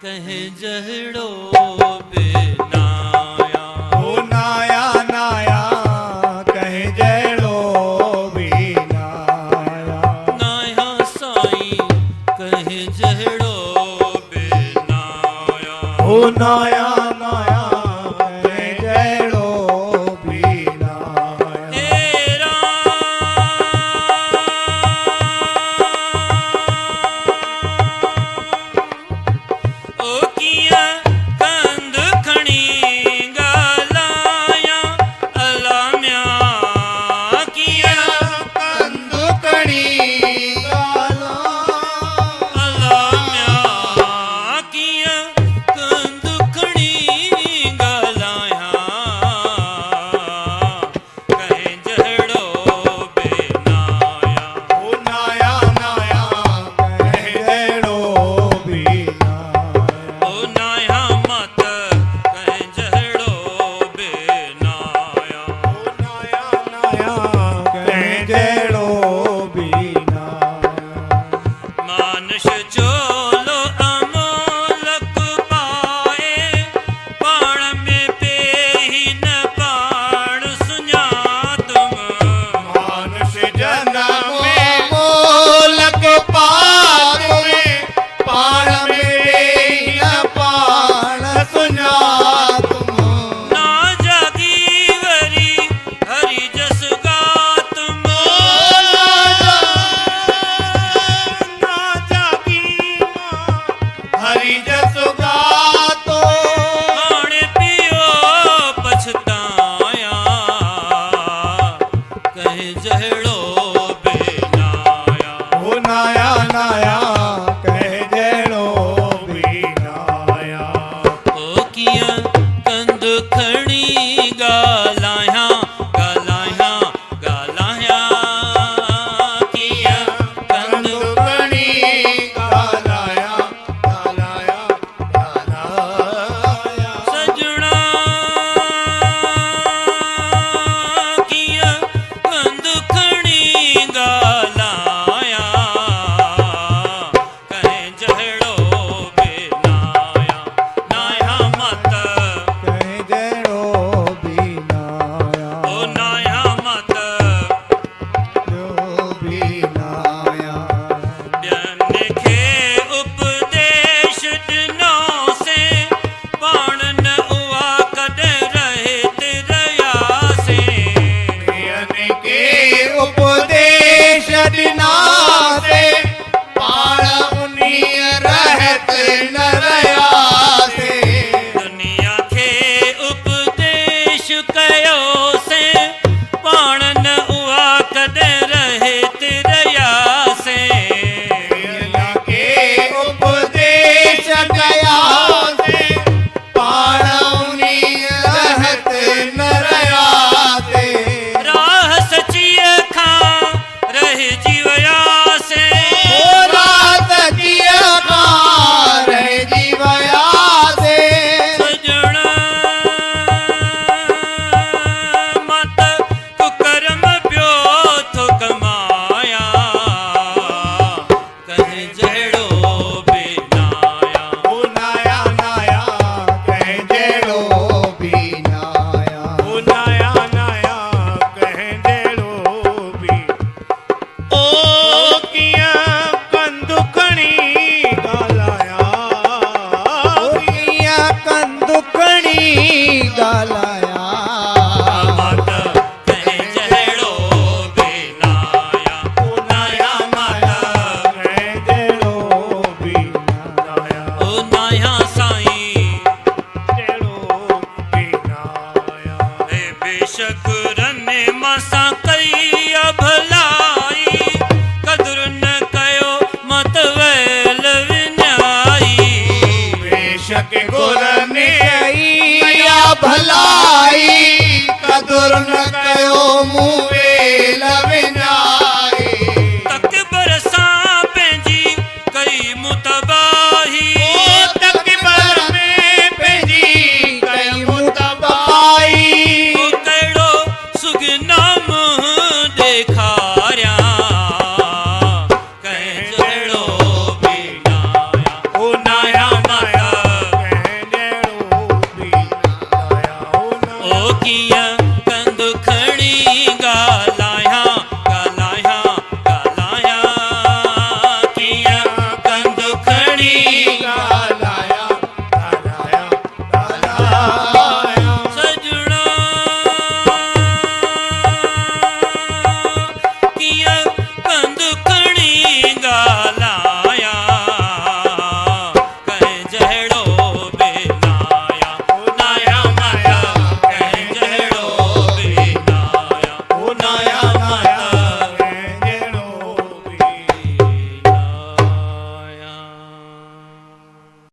कहे जहड़ो बेनाया। ओ नाया नाया कहे जहड़ो बेनाया। नाया साईं कहे जहड़ो बेनाया। ओ नाया नाया कहे जहड़ो बेनाया। तेरा ओ किया कंद खणी गालाया अलाम्या किया कंद कणी गाला अलाम्या किया कंद खणी गालाया। कहे जहड़ो बेनाया। ओ नाया नाया कहे जहड़ो बेनाया। ओ नाया मत कहे जहड़ो बेनाया। ओ नाया नाया कहे जहड़ो बेनाया। मानस चोलो अमोलक पाए पाण में पेही न पाण सुञातम। मानुष जन्म में मोलक पावे पाण में न पाण सुना तुम। ना जागी वरी हरि जस गातम। ना जागी हरि जस गातो। खाणे पियो पछताया। कहे जहड़ो बेनाया। ओ नाया नाया कहे जहड़ो बेनाया। ओ किया कंद खणी गालाया गालाया गालाया। किया कंद कंदुकणी गालाया गालाया गालाया। सजना किया कंद खणी गालाया। कहे जहड़ो बेनाया। नाया मत कहे जहड़ो बेनाया। ओ नाया मत जो बेनाया। ॿियनि खे उपदेश ॾिनो से पाण न उहा कॾहिं रहे रहियासे। ॿियनि के उपदेश ॾिना से पाण उन्हीअ रहत न रहियासे। दुनिया खे उपदेश कयो से पाण न उहा कॾहिं रहे रहियासे। ॿियनि के उपदेश कया से पाण उन्हीअ रहत न रहियासे। राह सचीअ खां रहिजी वियासे। ओ रात जिया खां रहिजी वियासे। सजण मत कुकरम पियो थो कमाया। कहे जहड़ो बेनाया। ओ नाया नाया कहे जहड़ो बेनाया। ओ नाया नाया कहे जहड़ो बे। ओ किया कंदुकणी गालाया। ओ किया कंदुकणी गालाया। मत कहे जहड़ो बेनाया। ओ नाया नाया कहे जहड़ो बेनाया। ओ नाया साईं जहड़ो बेनाया। हे बेशक रने मसा कई भलाई कदुर न कयो मत वैल विन्याई। बेशक गुर ने कया भलाई कदुर न कयो मूं वेल विन